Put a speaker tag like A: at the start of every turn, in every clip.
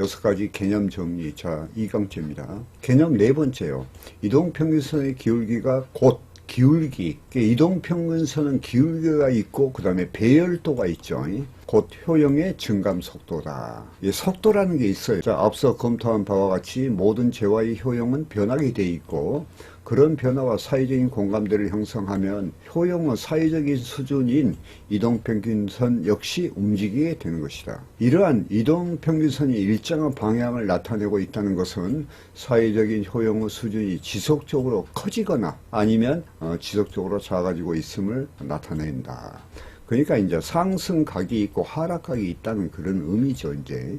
A: 6가지 개념 정리. 자, 이강재입니다. 개념 네 번째요. 이동평균선의 기울기가 곧 기울기. 이동평균선은 기울기가 있고 그 다음에 배열도가 있죠. 곧 효용의 증감 속도다. 이 속도라는 게 있어요. 자, 앞서 검토한 바와 같이 모든 재화의 효용은 변하게 돼 있고, 그런 변화와 사회적인 공감대를 형성하면 효용의 사회적인 수준인 이동평균선 역시 움직이게 되는 것이다. 이러한 이동평균선이 일정한 방향을 나타내고 있다는 것은 사회적인 효용의 수준이 지속적으로 커지거나 아니면 지속적으로 작아지고 있음을 나타낸다. 그러니까 이제 상승각이 있고 하락각이 있다는 그런 의미죠. 이제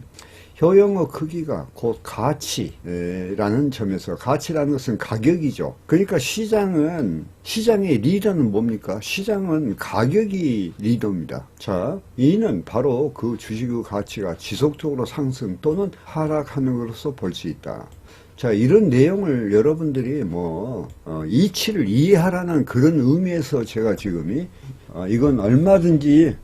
A: 효용의 크기가 곧 가치라는 점에서, 가치라는 것은 가격이죠. 그러니까 시장의 리더는 뭡니까? 시장은 가격이 리더입니다. 자, 이는 바로 그 주식의 가치가 지속적으로 상승 또는 하락하는 것으로서 볼 수 있다. 자, 이런 내용을 여러분들이 이치를 이해하라는 그런 의미에서 제가 지금 이건 얼마든지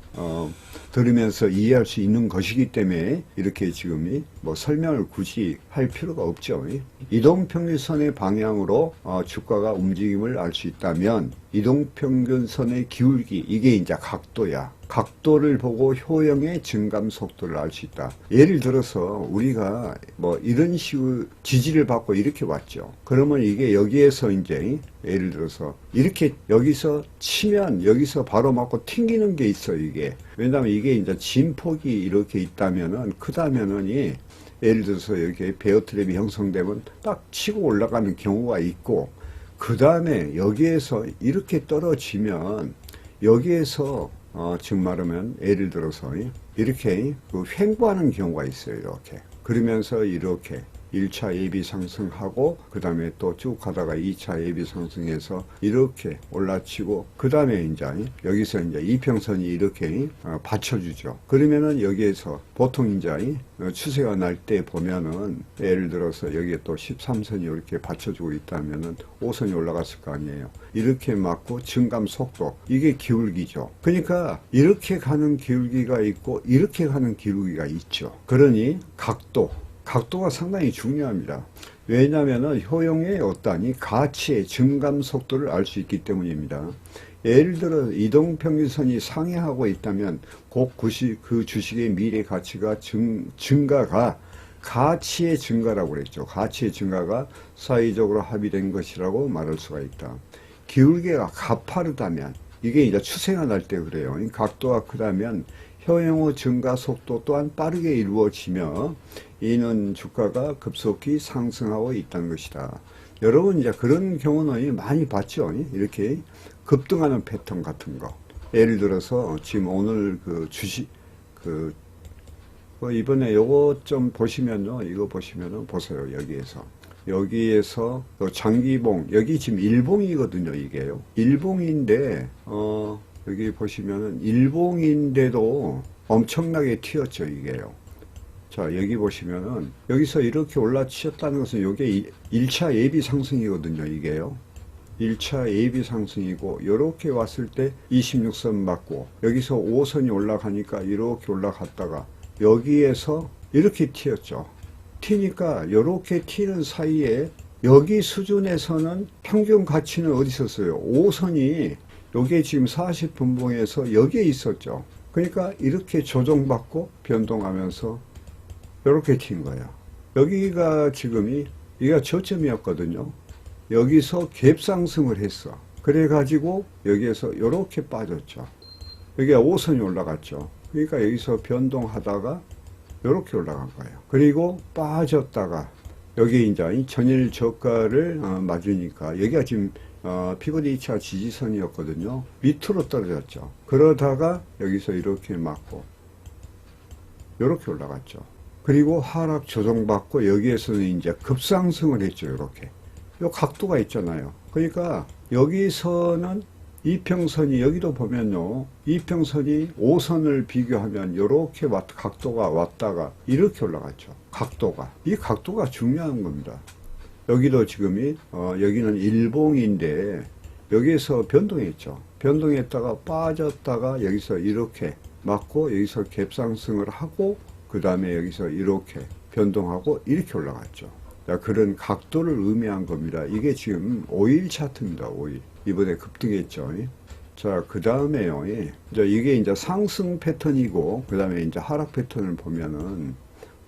A: 들으면서 이해할 수 있는 것이기 때문에 이렇게 지금 설명을 굳이 할 필요가 없죠. 이동평균선의 방향으로 주가가 움직임을 알 수 있다면 이동평균선의 기울기, 이게 이제 각도야. 각도를 보고 효용의 증감 속도를 알 수 있다. 예를 들어서 우리가 이런 식의 지지를 받고 이렇게 왔죠. 그러면 이게 여기에서 이제 예를 들어서 이렇게 여기서 치면 여기서 바로 맞고 튕기는 게 있어요. 이게 왜냐하면 이게 이제 진폭이 이렇게 있다면은 크다면은 예를 들어서 이렇게 베어 트랩이 형성되면 딱 치고 올라가는 경우가 있고, 그 다음에 여기에서 이렇게 떨어지면 여기에서 즉 말하면 예를 들어서 이렇게 횡보하는 경우가 있어요. 이렇게 그러면서 이렇게 1차 예비 상승하고 그 다음에 또 쭉 가다가 2차 예비 상승해서 이렇게 올라치고 그 다음에 이제 여기서 이제 이평선이 이렇게 받쳐주죠. 그러면은 여기에서 보통 이제 추세가 날 때 보면은 예를 들어서 여기에 또 13선이 이렇게 받쳐주고 있다면은 5선이 올라갔을 거 아니에요. 이렇게 맞고 증감 속도, 이게 기울기죠. 그러니까 이렇게 가는 기울기가 있고 이렇게 가는 기울기가 있죠. 그러니 각도가 상당히 중요합니다. 왜냐하면 효용의 어떠한 가치의 증감 속도를 알 수 있기 때문입니다. 예를 들어 이동평균선이 상회하고 있다면 곧 그 주식의 미래 가치가 증가가 가치의 증가라고 그랬죠. 가치의 증가가 사회적으로 합의된 것이라고 말할 수가 있다. 기울기가 가파르다면, 이게 이제 추세가 날 때 그래요. 각도가 크다면 효용의 증가 속도 또한 빠르게 이루어지며 이는 주가가 급속히 상승하고 있다는 것이다. 여러분 이제 그런 경우는 많이 봤죠. 이렇게 급등하는 패턴 같은 거. 예를 들어서 지금 오늘 그 주식 이번에 요거 좀 보시면요. 이거 보시면은 보세요. 여기에서 장기봉, 여기 지금 일봉이거든요. 이게요. 일봉인데 여기 보시면은 일봉인데도 엄청나게 튀었죠. 이게요. 자, 여기 보시면은 여기서 이렇게 올라치셨다는 것은 이게 1차 예비 상승이거든요. 이게요. 1차 예비 상승이고 이렇게 왔을 때 26선 맞고 여기서 5선이 올라가니까 이렇게 올라갔다가 여기에서 이렇게 튀었죠. 튀니까 이렇게 튀는 사이에 여기 수준에서는 평균 가치는 어디 있었어요? 5선이 요게 지금 40분봉에서 여기에 있었죠. 그러니까 이렇게 조정받고 변동하면서 이렇게 튄 거예요. 여기가 지금이 여기가 저점이었거든요. 여기서 갭상승을 했어. 그래가지고 여기에서 이렇게 빠졌죠. 여기가 5선이 올라갔죠. 그러니까 여기서 변동하다가 이렇게 올라간 거예요. 그리고 빠졌다가 여기 이제 전일 저가를 맞으니까 여기가 지금 피보디 2차 지지선이었거든요. 밑으로 떨어졌죠. 그러다가 여기서 이렇게 맞고 이렇게 올라갔죠. 그리고 하락 조정받고 여기에서는 이제 급상승을 했죠. 이렇게 요 각도가 있잖아요. 그러니까 여기서는 이평선이 여기도 보면요. 이평선이 5선을 비교하면 이렇게 각도가 왔다가 이렇게 올라갔죠. 이 각도가 중요한 겁니다. 여기도 지금이 여기는 일봉인데 여기에서 변동했죠. 변동했다가 빠졌다가 여기서 이렇게 맞고 여기서 갭상승을 하고 그 다음에 여기서 이렇게 변동하고 이렇게 올라갔죠. 자, 그런 각도를 의미한 겁니다. 이게 지금 5일 차트입니다. 5일. 이번에 급등했죠. 자, 그 다음에요. 이게 이제 상승 패턴이고, 그 다음에 이제 하락 패턴을 보면은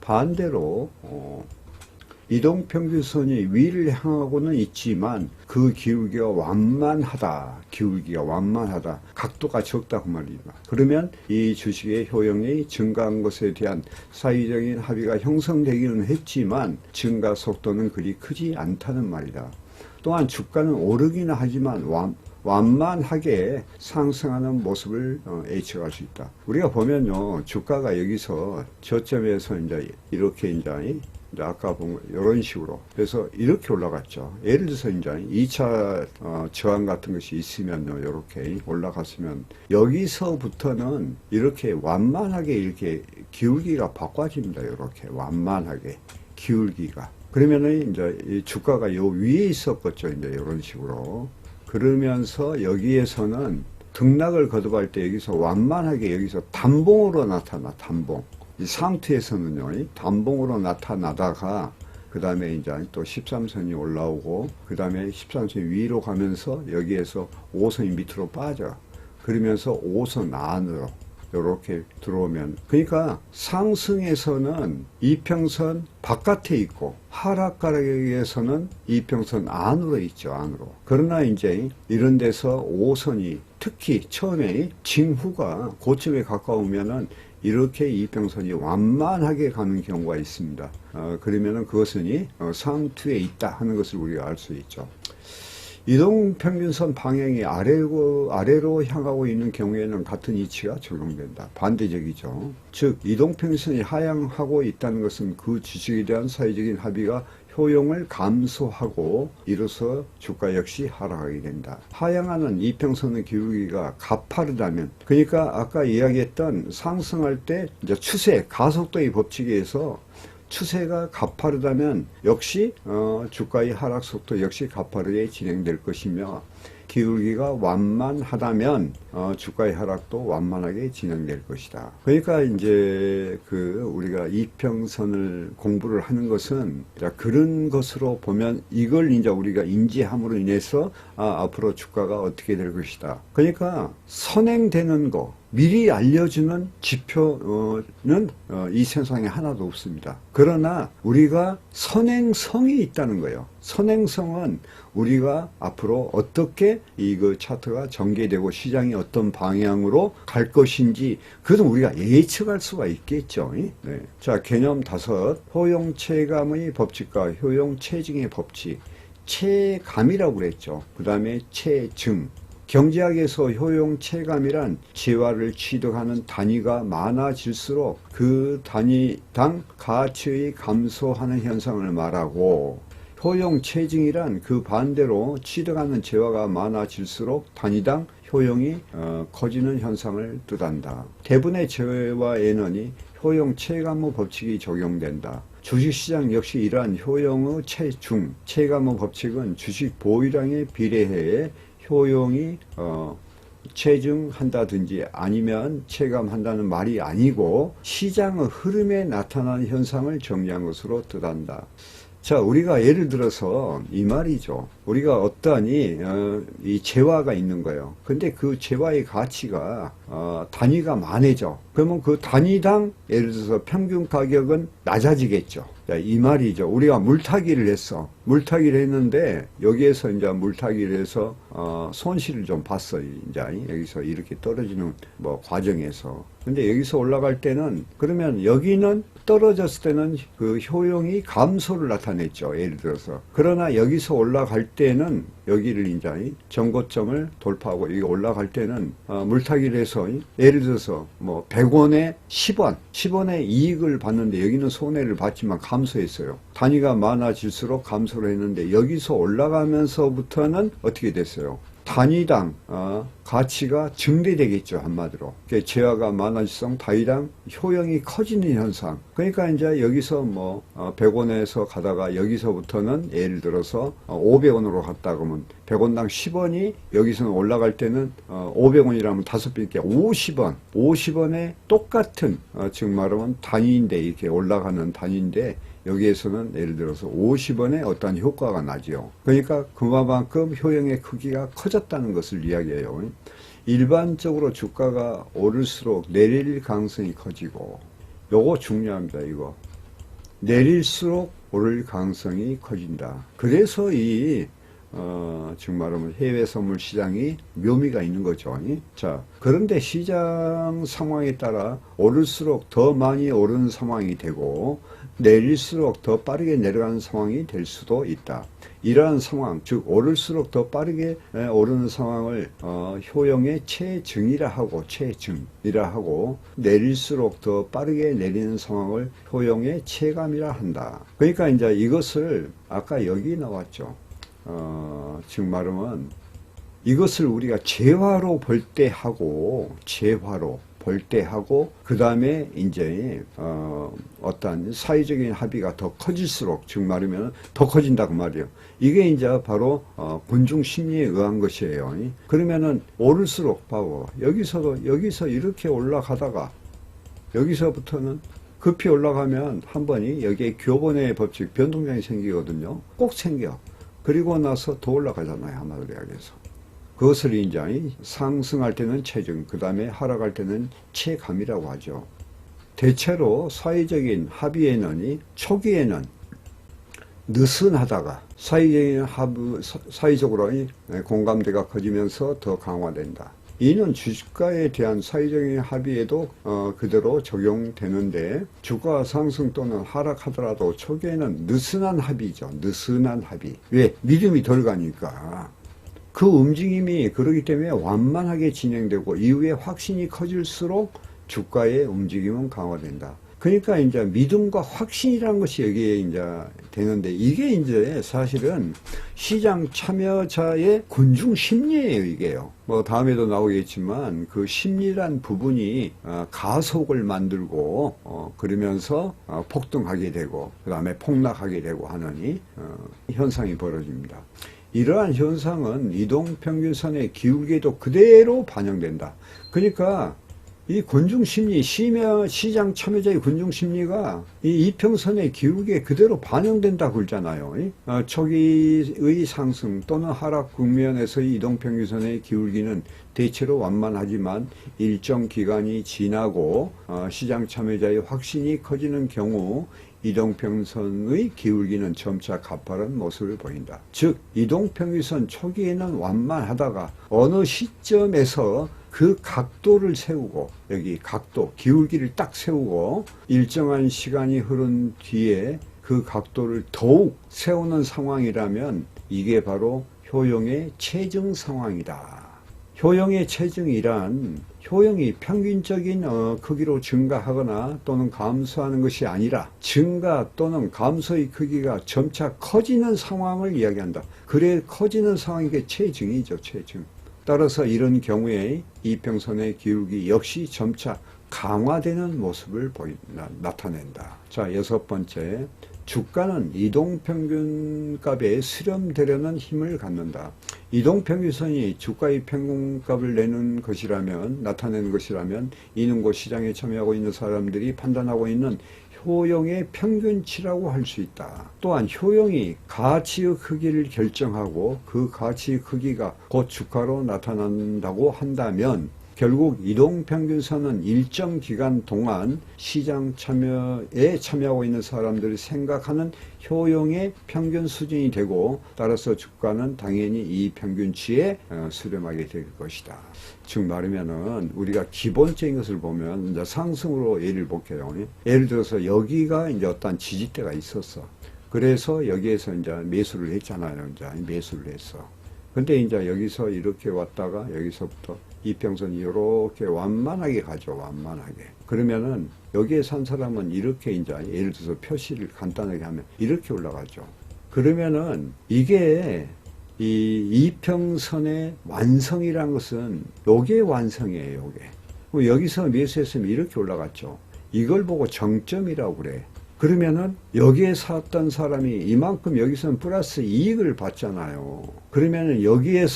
A: 반대로, 이동평균선이 위를 향하고는 있지만 그 기울기가 완만하다. 기울기가 완만하다. 각도가 적다 그 말입니다. 그러면 이 주식의 효용이 증가한 것에 대한 사회적인 합의가 형성되기는 했지만 증가 속도는 그리 크지 않다는 말이다. 또한 주가는 오르기는 하지만 완만하게 상승하는 모습을 예측할 수 있다. 우리가 보면요, 주가가 여기서 저점에서 이제 이렇게 이제 아까 본 이런 식으로 그래서 이렇게 올라갔죠. 예를 들어서 이제 2차 저항 같은 것이 있으면요, 이렇게 올라갔으면 여기서부터는 이렇게 완만하게 이렇게 기울기가 바꿔집니다. 이렇게 완만하게 기울기가. 그러면은 이제 이 주가가 요 위에 있었겠죠. 이제 이런 식으로. 그러면서 여기에서는 등락을 거듭할 때 여기서 완만하게 여기서 단봉으로 나타나. 단봉. 이 상투에서는요, 단봉으로 나타나다가 그 다음에 이제 또 13선이 올라오고 그 다음에 13선 위로 가면서 여기에서 5선이 밑으로 빠져. 그러면서 5선 안으로 이렇게 들어오면, 그러니까 상승에서는 이평선 바깥에 있고 하락가락에서는 이평선 안으로 있죠. 안으로. 그러나 이제 이런 데서 5선이 특히 처음에 징후가 고점에 가까우면은 이렇게 이평선이 완만하게 가는 경우가 있습니다. 그러면은 그것은 상투에 있다 하는 것을 우리가 알 수 있죠. 이동평균선 방향이 아래로 향하고 있는 경우에는 같은 이치가 적용된다. 반대적이죠. 즉 이동평균선이 하향하고 있다는 것은 그 주식에 대한 사회적인 합의가 효용을 감소하고 이로써 주가 역시 하락하게 된다. 하향하는 이평선의 기울기가 가파르다면, 그러니까 아까 이야기했던 상승할 때 이제 추세, 가속도의 법칙에 의해서 추세가 가파르다면 역시 주가의 하락 속도 역시 가파르게 진행될 것이며, 기울기가 완만하다면 주가의 하락도 완만하게 진행될 것이다. 그러니까 이제 우리가 이평선을 공부를 하는 것은 그런 것으로 보면 이걸 이제 우리가 인지함으로 인해서 앞으로 주가가 어떻게 될 것이다. 그러니까 선행되는 거, 미리 알려주는 지표는 이 세상에 하나도 없습니다. 그러나 우리가 선행성이 있다는 거예요. 선행성은 우리가 앞으로 어떻게 이거 차트가 전개되고 시장이 어떤 방향으로 갈 것인지 그것은 우리가 예측할 수가 있겠죠. 네. 자, 개념 5. 효용체감의 법칙과 효용체증의 법칙. 체감이라고 그랬죠. 그 다음에 체증. 경제학에서 효용체감이란 재화를 취득하는 단위가 많아질수록 그 단위당 가치의 감소하는 현상을 말하고, 효용체증이란 그 반대로 취득하는 재화가 많아질수록 단위당 효용이 커지는 현상을 뜻한다. 대부분의 재화에는 효용체감의 법칙이 적용된다. 주식시장 역시 이러한 효용의 체감의 법칙은 주식 보유량에 비례해 효용이 체증한다든지 아니면 체감한다는 말이 아니고 시장의 흐름에 나타나는 현상을 정리한 것으로 뜻한다. 자, 우리가 예를 들어서 이 말이죠. 우리가 어떠한 이 재화가 있는 거예요. 근데 그 재화의 가치가 단위가 많아져. 그러면 그 단위당 예를 들어서 평균 가격은 낮아지겠죠. 자, 이 말이죠. 우리가 물타기를 했어. 물타기를 했는데 여기에서 이제 물타기를 해서 손실을 좀 봤어요. 이제 여기서 이렇게 떨어지는 과정에서. 근데 여기서 올라갈 때는, 그러면 여기는 떨어졌을 때는 그 효용이 감소를 나타냈죠. 예를 들어서. 그러나 여기서 올라갈 때는 여기를 이제 전고점을 돌파하고 여기 올라갈 때는 물타기를 해서 예를 들어서 100원에 10원의 이익을 봤는데 여기는 손해를 봤지만 감소했어요. 단위가 많아질수록 감소를 했는데 여기서 올라가면서부터는 어떻게 됐어요? 단위당 가치가 증대되겠죠. 한마디로. 재화가 많아질수록 단위당 효용이 커지는 현상. 그러니까 이제 여기서 뭐 100원에서 가다가 여기서부터는 예를 들어서 500원으로 갔다 그러면 100원당 10원이 여기서는 올라갈 때는 500원이라면 5배, 50원. 50원에 똑같은 즉 말하면 단위인데 이렇게 올라가는 단위인데 여기에서는 예를 들어서 50원의 어떤 효과가 나죠. 그러니까 그만큼 효용의 크기가 커졌다는 것을 이야기해요. 일반적으로 주가가 오를수록 내릴 가능성이 커지고, 요거 중요합니다. 이거 내릴수록 오를 가능성이 커진다. 그래서 즉 말하면 해외 선물 시장이 묘미가 있는 거죠. 자, 그런데 시장 상황에 따라 오를수록 더 많이 오르는 상황이 되고 내릴수록 더 빠르게 내려가는 상황이 될 수도 있다. 이러한 상황, 즉 오를수록 더 빠르게 오르는 상황을 효용의 체증이라 하고 내릴수록 더 빠르게 내리는 상황을 효용의 체감이라 한다. 그러니까 이제 이것을 아까 여기 나왔죠. 즉 말하면 이것을 우리가 재화로 볼 때 하고 그 다음에 이제 어떤 사회적인 합의가 더 커질수록 즉 말하면 더 커진다고 말이에요. 이게 이제 바로 군중 심리에 의한 것이에요. 그러면은 오를수록 봐봐. 여기서 이렇게 올라가다가 여기서부터는 급히 올라가면 한 번이 여기에 교본의 법칙 변동량이 생기거든요. 꼭 생겨. 그리고 나서 더 올라가잖아요. 한마디로 이야기해서. 그것을 이제 상승할 때는 체증, 그 다음에 하락할 때는 체감이라고 하죠. 대체로 사회적인 합의에는 초기에는 느슨하다가 사회적으로 공감대가 커지면서 더 강화된다. 이는 주가에 대한 사회적인 합의에도 그대로 적용되는데 주가 상승 또는 하락하더라도 초기에는 느슨한 합의죠. 느슨한 합의. 왜? 믿음이 덜 가니까. 그 움직임이 그러기 때문에 완만하게 진행되고 이후에 확신이 커질수록 주가의 움직임은 강화된다. 그러니까 이제 믿음과 확신이라는 것이 여기에 이제 되는데 이게 이제 사실은 시장 참여자의 군중 심리예요, 이게요. 뭐 다음에도 나오겠지만 그 심리란 부분이 가속을 만들고 그러면서 폭등하게 되고 그 다음에 폭락하게 되고 하는 현상이 벌어집니다. 이러한 현상은 이동평균선의 기울기에도 그대로 반영된다. 그러니까 이 군중심리, 시장 참여자의 군중심리가 이 이평선의 기울기에 그대로 반영된다고 그러잖아요. 초기의 상승 또는 하락 국면에서의 이동평균선의 기울기는 대체로 완만하지만 일정 기간이 지나고 시장 참여자의 확신이 커지는 경우 이동평균선의 기울기는 점차 가파른 모습을 보인다. 즉 이동평균선 초기에는 완만하다가 어느 시점에서 그 각도를 세우고 여기 각도 기울기를 딱 세우고 일정한 시간이 흐른 뒤에 그 각도를 더욱 세우는 상황이라면 이게 바로 효용의 체증 상황이다. 효용의 체증이란 효용이 평균적인 크기로 증가하거나 또는 감소하는 것이 아니라 증가 또는 감소의 크기가 점차 커지는 상황을 이야기한다. 그래 커지는 상황이 체증이죠. 체증. 따라서 이런 경우에 이평선의 기울기 역시 점차 강화되는 모습을 나타낸다. 자, 6번째. 주가는 이동평균값에 수렴되려는 힘을 갖는다. 이동평균선이 주가의 평균값을 내는 것이라면, 나타내는 것이라면 이는 곧 시장에 참여하고 있는 사람들이 판단하고 있는 효용의 평균치라고 할 수 있다. 또한 효용이 가치의 크기를 결정하고 그 가치의 크기가 곧 주가로 나타난다고 한다면 결국 이동평균선은 일정 기간 동안 시장 참여에 참여하고 있는 사람들이 생각하는 효용의 평균 수준이 되고 따라서 주가는 당연히 이 평균치에 수렴하게 될 것이다. 즉 말하면은 우리가 기본적인 것을 보면 이제 상승으로 예를 볼게요. 예를 들어서 여기가 이제 어떤 지지대가 있었어. 그래서 여기에서 이제 매수를 했잖아요. 이제 매수를 했어. 근데 이제 여기서 이렇게 왔다가 여기서부터 이평선이 이렇게 완만하게 가죠. 완만하게. 그러면은 여기에 산 사람은 이렇게 이제 예를 들어서 표시를 간단하게 하면 이렇게 올라가죠. 그러면은 이게 이 이평선의 완성이라는 것은 요게 완성이에요. 요게. 여기서 매수했으면 이렇게 올라갔죠. 이걸 보고 정점이라고 그래. 그러면은 여기에 샀던 사람이 이만큼 여기서는 플러스 이익을 받잖아요. 그러면은 여기에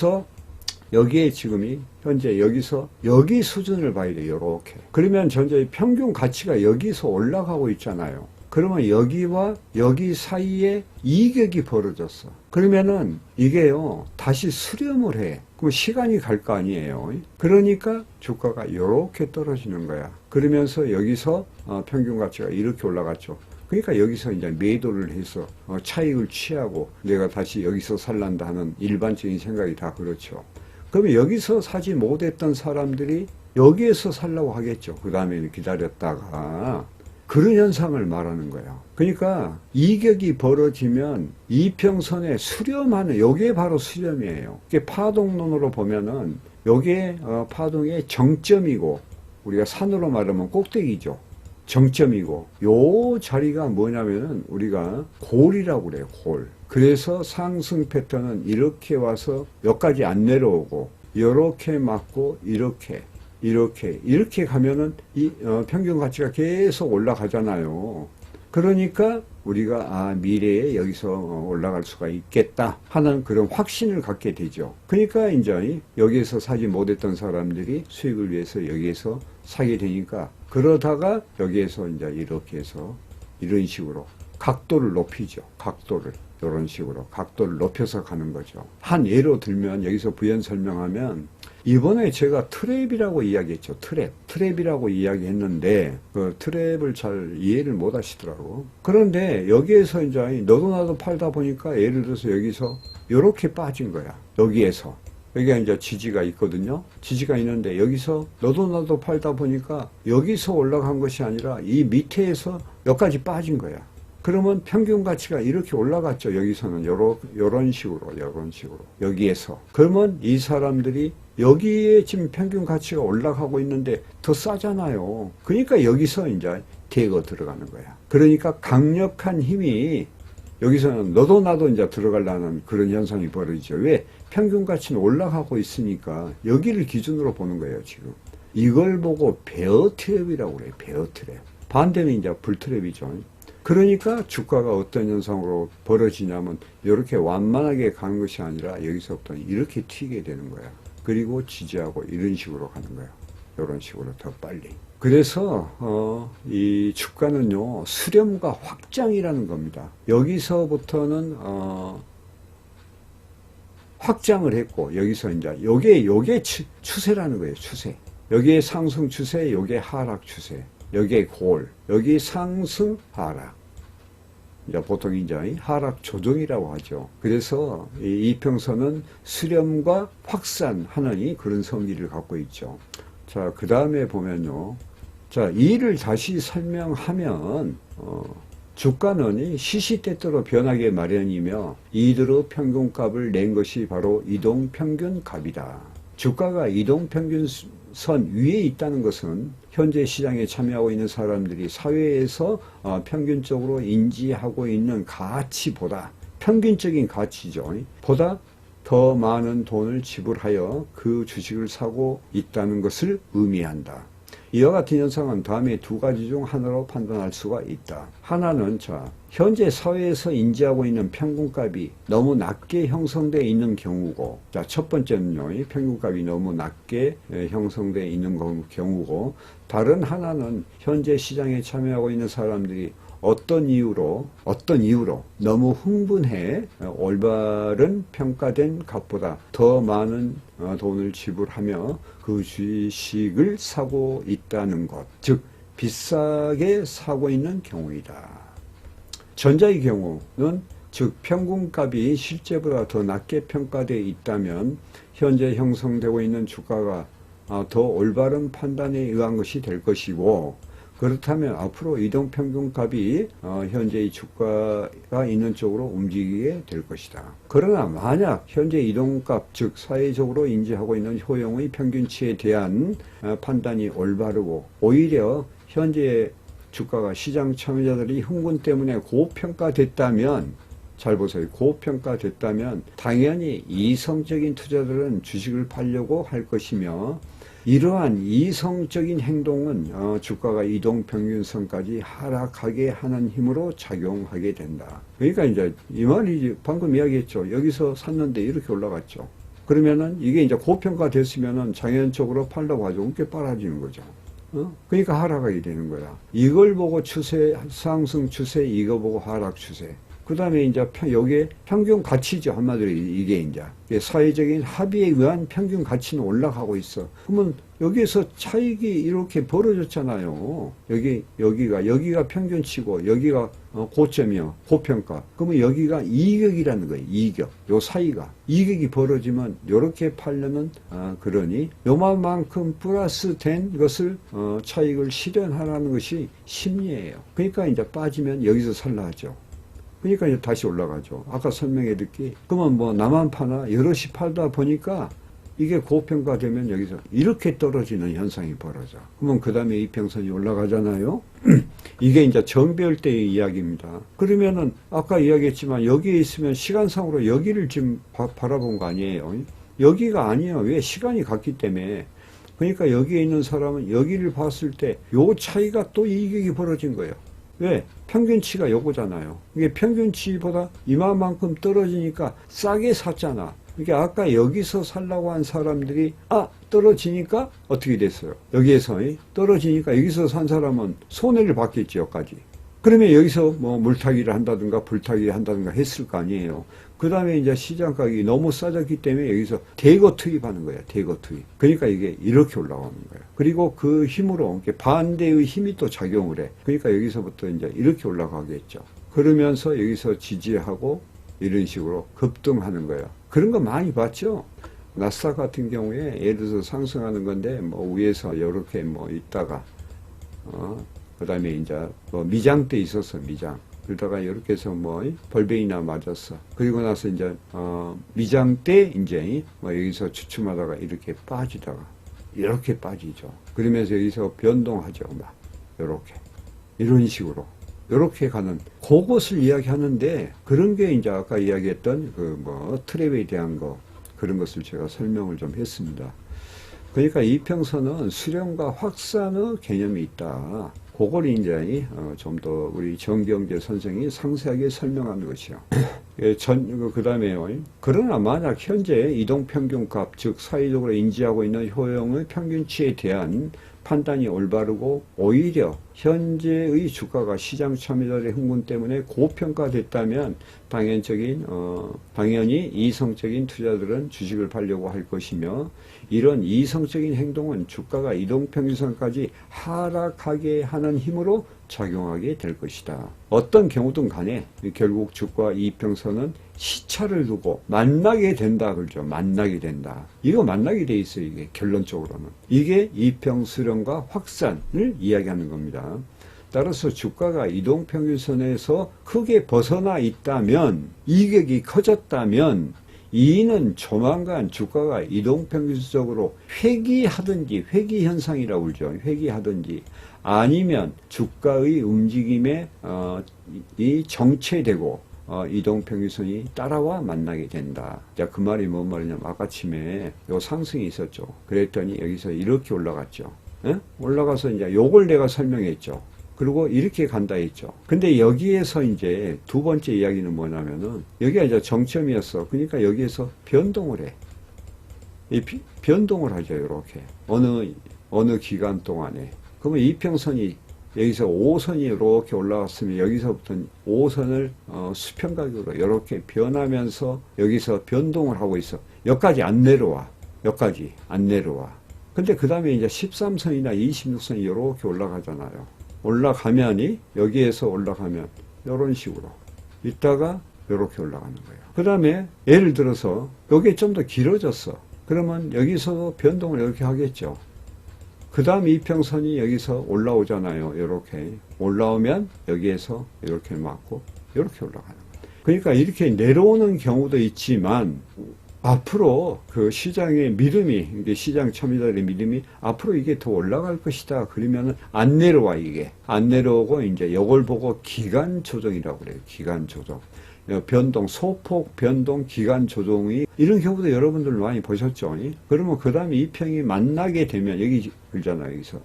A: 지금이 현재 여기서 여기 수준을 봐야 돼요. 요렇게. 그러면 전체 평균 가치가 여기서 올라가고 있잖아요. 그러면 여기와 여기 사이에 이격이 벌어졌어. 그러면은 이게요, 다시 수렴을 해. 그럼 시간이 갈 거 아니에요. 그러니까 주가가 이렇게 떨어지는 거야. 그러면서 여기서 평균 가치가 이렇게 올라갔죠. 그러니까 여기서 이제 매도를 해서 차익을 취하고 내가 다시 여기서 살란다 하는 일반적인 생각이 다 그렇죠. 그러면 여기서 사지 못했던 사람들이 여기에서 살라고 하겠죠. 그 다음에 기다렸다가. 그런 현상을 말하는 거예요. 그러니까 이격이 벌어지면 이평선에 수렴하는, 요게 바로 수렴이에요. 이게 파동론으로 보면은 요게 파동의 정점이고, 우리가 산으로 말하면 꼭대기죠. 정점이고, 요 자리가 뭐냐면은 우리가 골이라고 그래요. 골. 그래서 상승 패턴은 이렇게 와서 여기까지 안 내려오고 이렇게 맞고 이렇게 가면은 이 평균 가치가 계속 올라가잖아요. 그러니까 우리가 미래에 여기서 올라갈 수가 있겠다 하는 그런 확신을 갖게 되죠. 그러니까 이제 여기에서 사지 못했던 사람들이 수익을 위해서 여기에서 사게 되니까, 그러다가 여기에서 이제 이렇게 해서 이런 식으로 각도를 높이죠. 각도를. 이런 식으로 각도를 높여서 가는 거죠. 한 예로 들면 여기서 부연 설명하면, 이번에 제가 트랩이라고 이야기했죠. 트랩이라고 이야기했는데 그 트랩을 잘 이해를 못 하시더라고. 그런데 여기에서 이제 너도 나도 팔다 보니까 예를 들어서 여기서 이렇게 빠진 거야. 여기에서 여기가 이제 지지가 있거든요. 지지가 있는데 여기서 너도 나도 팔다 보니까 여기서 올라간 것이 아니라 이 밑에서 여기까지 빠진 거야. 그러면 평균 가치가 이렇게 올라갔죠. 여기서는 요런 식으로 여기에서. 그러면 이 사람들이 여기에 지금 평균 가치가 올라가고 있는데 더 싸잖아요. 그러니까 여기서 이제 대거 들어가는 거야. 그러니까 강력한 힘이 여기서는 너도 나도 이제 들어가려는 그런 현상이 벌어지죠. 왜? 평균 가치는 올라가고 있으니까 여기를 기준으로 보는 거예요, 지금. 이걸 보고 베어 트랩이라고 그래요. 베어 트랩. 반대는 이제 불 트랩이죠. 그러니까 주가가 어떤 현상으로 벌어지냐면 이렇게 완만하게 가는 것이 아니라 여기서부터 이렇게 튀게 되는 거야. 그리고 지지하고 이런 식으로 가는 거야. 이런 식으로 더 빨리. 그래서 이 주가는요, 수렴과 확장이라는 겁니다. 여기서부터는 확장을 했고, 여기서 이제 요게 추세라는 거예요. 추세. 여기에 상승 추세, 요게 하락 추세. 여기에 골, 여기 상승, 하락. 이제 보통 이제 하락 조정이라고 하죠. 그래서 이 이평선은 수렴과 확산하는 그런 성질을 갖고 있죠. 자, 그 다음에 보면요. 자, 이를 다시 설명하면, 주가는 시시때때로 변하게 마련이며 이대로 평균값을 낸 것이 바로 이동평균값이다. 주가가 이동평균선 위에 있다는 것은 현재 시장에 참여하고 있는 사람들이 사회에서 평균적으로 인지하고 있는 가치보다, 평균적인 가치죠. 보다 더 많은 돈을 지불하여 그 주식을 사고 있다는 것을 의미한다. 이와 같은 현상은 다음에 두 가지 중 하나로 판단할 수가 있다. 하나는 현재 사회에서 인지하고 있는 평균값이 너무 낮게 형성되어 있는 경우고, 첫 번째는요, 이 평균값이 너무 낮게 형성되어 있는 경우고, 다른 하나는 현재 시장에 참여하고 있는 사람들이 어떤 이유로 너무 흥분해 올바른 평가된 값보다 더 많은 돈을 지불하며 그 주식을 사고 있다는 것, 즉 비싸게 사고 있는 경우이다. 전자의 경우는 즉 평균값이 실제보다 더 낮게 평가되어 있다면 현재 형성되고 있는 주가가 더 올바른 판단에 의한 것이 될 것이고, 그렇다면 앞으로 이동평균값이 현재의 주가가 있는 쪽으로 움직이게 될 것이다. 그러나 만약 현재 이동값, 즉 사회적으로 인지하고 있는 효용의 평균치에 대한 판단이 올바르고 오히려 현재 주가가 시장 참여자들이 흥분 때문에 고평가됐다면, 잘 보세요. 고평가됐다면 당연히 이성적인 투자들은 주식을 팔려고 할 것이며 이러한 이성적인 행동은 주가가 이동평균선까지 하락하게 하는 힘으로 작용하게 된다. 그러니까 이제 이 말이 방금 이야기했죠. 여기서 샀는데 이렇게 올라갔죠. 그러면은 이게 이제 고평가됐으면은 장연적으로 팔려고 하죠. 그게 빨아지는 거죠. 그러니까 하락하게 되는 거야. 이걸 보고 추세, 상승 추세, 이거 보고 하락 추세. 그 다음에 이제 여기에 평균 가치죠. 한마디로 이게 이제 사회적인 합의에 의한 평균 가치는 올라가고 있어. 그러면 여기에서 차익이 이렇게 벌어졌잖아요. 여기가 평균치고 여기가 고점이요. 고평가. 그러면 여기가 이격이라는 거예요. 이격. 요 사이가. 이격이 벌어지면 요렇게 팔려면 그러니 요만큼 플러스 된 것을 차익을 실현하라는 것이 심리예요. 그러니까 이제 빠지면 여기서 살라 하죠. 그러니까 이제 다시 올라가죠. 아까 설명해 드렸기. 그러면 뭐 나만 파나 여럿이 팔다 보니까 이게 고평가되면 여기서 이렇게 떨어지는 현상이 벌어져. 그러면 그 다음에 이평선이 올라가잖아요. 이게 이제 정배열 때의 이야기입니다. 그러면은 아까 이야기했지만 여기에 있으면 시간상으로 여기를 지금 바라본 거 아니에요. 여기가 아니에요. 왜? 시간이 같기 때문에. 그러니까 여기에 있는 사람은 여기를 봤을 때 요 차이가 또 이격이 벌어진 거예요. 왜? 평균치가 요거잖아요. 이게 평균치보다 이만큼 떨어지니까 싸게 샀잖아. 그러니까 아까 여기서 살라고 한 사람들이 떨어지니까 어떻게 됐어요? 여기에서 떨어지니까 여기서 산 사람은 손해를 받겠지. 여기까지. 그러면 여기서 뭐 물타기를 한다든가 불타기를 한다든가 했을 거 아니에요. 그 다음에 이제 시장 가격이 너무 싸졌기 때문에 여기서 대거 투입하는 거야. 대거 투입. 그러니까 이게 이렇게 올라오는 거야. 그리고 그 힘으로 반대의 힘이 또 작용을 해. 그러니까 여기서부터 이제 이렇게 올라가겠죠. 그러면서 여기서 지지하고 이런 식으로 급등하는 거야. 그런 거 많이 봤죠? 나스닥 같은 경우에 예를 들어서 상승하는 건데 뭐 위에서 이렇게 뭐 있다가 그 다음에 이제 뭐 미장 때 있었어. 미장. 그러다가 이렇게 해서 뭐 벌뱅이나 맞았어. 그리고 나서 이제 미장 때 이제 뭐 여기서 주춤하다가 이렇게 빠지다가 이렇게 빠지죠. 그러면서 여기서 변동하죠. 막 이렇게 이런 식으로 이렇게 가는 그것을 이야기하는데 그런 게 이제 아까 이야기했던 그 뭐 트랩에 대한 거 그런 것을 제가 설명을 좀 했습니다. 그러니까 이평선은 수렴과 확산의 개념이 있다. 그걸 이제 좀 더 우리 정경재 선생이 상세하게 설명하는 것이요. 그 다음에요. 그러나 만약 현재 이동평균값, 즉 사회적으로 인지하고 있는 효용의 평균치에 대한 판단이 올바르고 오히려 현재의 주가가 시장 참여자들의 흥분 때문에 고평가됐다면 당연히 이성적인 투자들은 주식을 팔려고 할 것이며 이런 이성적인 행동은 주가가 이동평균선까지 하락하게 하는 힘으로 작용하게 될 것이다. 어떤 경우든 간에 결국 주가 이평선은 시차를 두고 만나게 된다 그러죠. 만나게 된다. 이거 만나게 돼 있어요. 이게 결론적으로는. 이게 이평수렴과 확산을 이야기하는 겁니다. 따라서 주가가 이동평균선에서 크게 벗어나 있다면 이격이 커졌다면 이는 조만간 주가가 이동평균적으로 회귀하든지 회귀현상이라고 그러죠. 회귀하든지 아니면 주가의 움직임에 이 정체되고 이동평균선이 따라와 만나게 된다. 자, 그 말이 뭔 말이냐면 아까침에 요 상승이 있었죠. 그랬더니 여기서 이렇게 올라갔죠. 에? 올라가서 이제 요걸 내가 설명했죠. 그리고 이렇게 간다 했죠. 근데 여기에서 이제 두 번째 이야기는 뭐냐면은 여기가 이제 정점이었어. 그러니까 여기에서 변동을 해. 변동을 하죠. 이렇게 어느 기간 동안에. 그러면 이평선이 여기서 5선이 이렇게 올라왔으면 여기서부터는 5선을 수평가격으로 이렇게 변하면서 여기서 변동을 하고 있어. 여기까지 안 내려와. 여기까지 안 내려와. 근데 그 다음에 이제 13선이나 26선이 이렇게 올라가잖아요. 올라가면이 여기에서 올라가면 이런 식으로 있다가 이렇게 올라가는 거예요. 그 다음에 예를 들어서 여기 좀 더 길어졌어. 그러면 여기서 변동을 이렇게 하겠죠. 그 다음 이평선이 여기서 올라오잖아요. 이렇게 올라오면 여기에서 이렇게 맞고 이렇게 올라가는 거예요. 그러니까 이렇게 내려오는 경우도 있지만 앞으로 그 시장의 믿음이, 이게 시장 참여자들의 믿음이 앞으로 이게 더 올라갈 것이다. 그러면은 안 내려와, 이게. 안 내려오고 이제 이걸 보고 기간 조정이라고 그래요. 기간 조정. 변동, 소폭 변동 기간 조정이 이런 경우도 여러분들 많이 보셨죠? 그러면 그 다음에 이 평이 만나게 되면 여기 그러잖아요. 여기서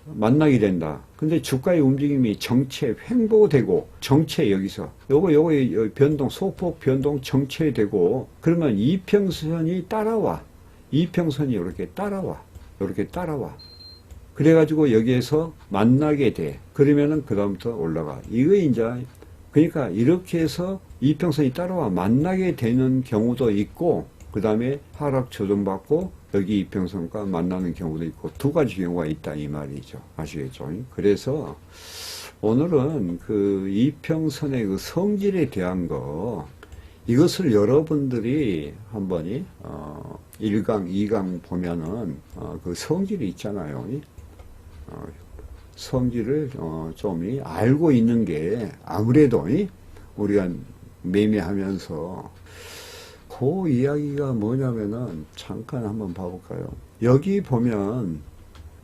A: 만나게 된다. 근데 주가의 움직임이 정체 횡보되고 정체 여기서 요거 변동 소폭 변동 정체되고 그러면 이평선이 따라와. 이평선이 이렇게 따라와. 이렇게 따라와. 그래가지고 여기에서 만나게 돼. 그러면은 그다음부터 올라가. 이거 이제 그러니까 이렇게 해서 이평선이 따라와 만나게 되는 경우도 있고 그 다음에 하락 조정받고 여기 이평선과 만나는 경우도 있고 두 가지 경우가 있다 이 말이죠. 아시겠죠? 그래서 오늘은 그 이평선의 그 성질에 대한 거 이것을 여러분들이 한번 1강, 2강 보면은 그 성질이 있잖아요. 성질을 좀 알고 있는 게 아무래도 우리가 매매하면서 그 이야기가 뭐냐면은 잠깐 한번 봐볼까요? 여기 보면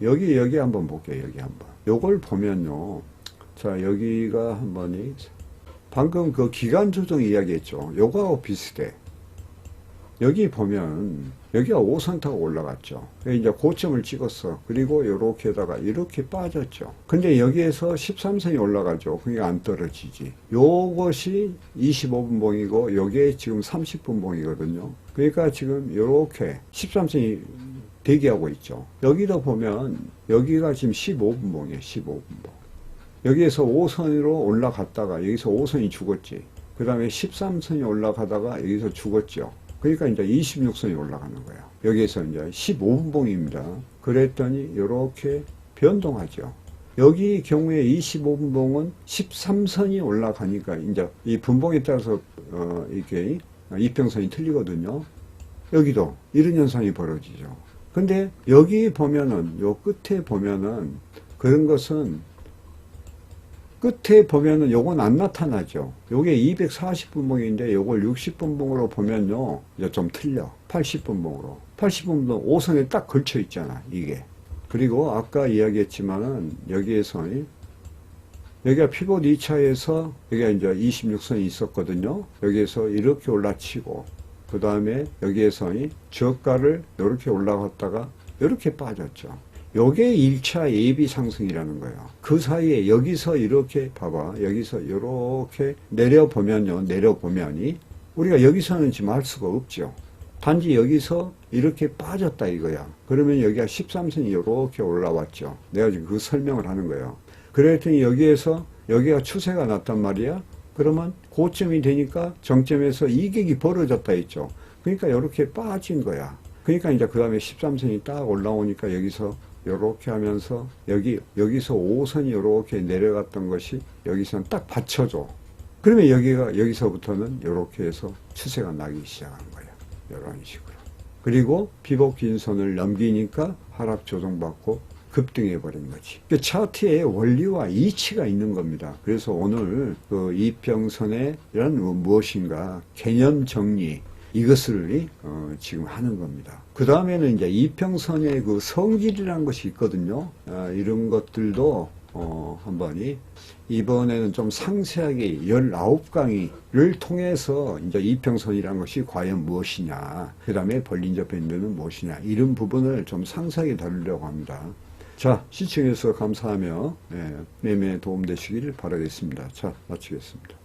A: 여기 한번 볼게요. 여기 한번 요걸 보면요. 자 여기가 한번 방금 그 기간 조정 이야기했죠. 요거하고 비슷해. 여기 보면 여기가 5선 타고 올라갔죠. 이제 고점을 찍었어. 그리고 요렇게다가 이렇게 빠졌죠. 근데 여기에서 13선이 올라가죠. 그게 안 떨어지지. 요것이 25분 봉이고 요게 지금 30분 봉이거든요. 그러니까 지금 요렇게 13선이 대기하고 있죠. 여기도 보면 여기가 지금 15분 봉이에요. 15분 봉. 여기에서 5선으로 올라갔다가 여기서 5선이 죽었지. 그 다음에 13선이 올라가다가 여기서 죽었죠. 그러니까 이제 26선이 올라가는 거야. 여기에서 이제 15분 봉입니다. 그랬더니 이렇게 변동하죠. 여기 경우에 25분 봉은 13선이 올라가니까 이제 이 분봉에 따라서 이렇게 이평선이 틀리거든요. 여기도 이런 현상이 벌어지죠. 근데 여기 보면은 요 끝에 보면은 그런 것은 끝에 보면은 요건 안 나타나죠. 요게 240분봉인데 요걸 60분봉으로 보면요. 이제 좀 틀려. 80분봉으로. 80분봉 5선에 딱 걸쳐 있잖아. 이게. 그리고 아까 이야기했지만은 여기에서 여기가 피봇 2차에서 여기가 이제 26선이 있었거든요. 여기에서 이렇게 올라치고 그 다음에 여기에서 저가를 이렇게 올라갔다가 이렇게 빠졌죠. 요게 1차 예비 상승이라는 거예요. 그 사이에 여기서 이렇게 봐봐. 여기서 이렇게 내려보면요. 내려보면이 우리가 여기서는 지금 할 수가 없죠. 단지 여기서 이렇게 빠졌다 이거야. 그러면 여기가 13선이 이렇게 올라왔죠. 내가 지금 그 설명을 하는 거예요. 그랬더니 여기에서 여기가 추세가 났단 말이야. 그러면 고점이 되니까 정점에서 이격이 벌어졌다 했죠. 그러니까 이렇게 빠진 거야. 그러니까 이제 그 다음에 13선이 딱 올라오니까 여기서 요렇게 하면서 여기서 5선이 요렇게 내려갔던 것이 여기서는 딱 받쳐줘. 그러면 여기서부터는 요렇게 해서 추세가 나기 시작한 거예요. 이런 식으로. 그리고 피봇 긴 선을 넘기니까 하락 조정받고 급등해 버린 거지. 그 차트에 원리와 이치가 있는 겁니다. 그래서 오늘 그 이평선의 이런 무엇인가 개념 정리 이것을 지금 하는 겁니다. 그 다음에는 이제 이평선의 그 성질이라는 것이 있거든요. 이런 것들도 한번 이번에는 좀 상세하게 19강의를 통해서 이제 이평선이라는 것이 과연 무엇이냐, 그 다음에 벌린저 밴드는 무엇이냐, 이런 부분을 좀 상세하게 다루려고 합니다. 자, 시청해주셔서 감사하며 매매에 도움되시기를 바라겠습니다. 자, 마치겠습니다.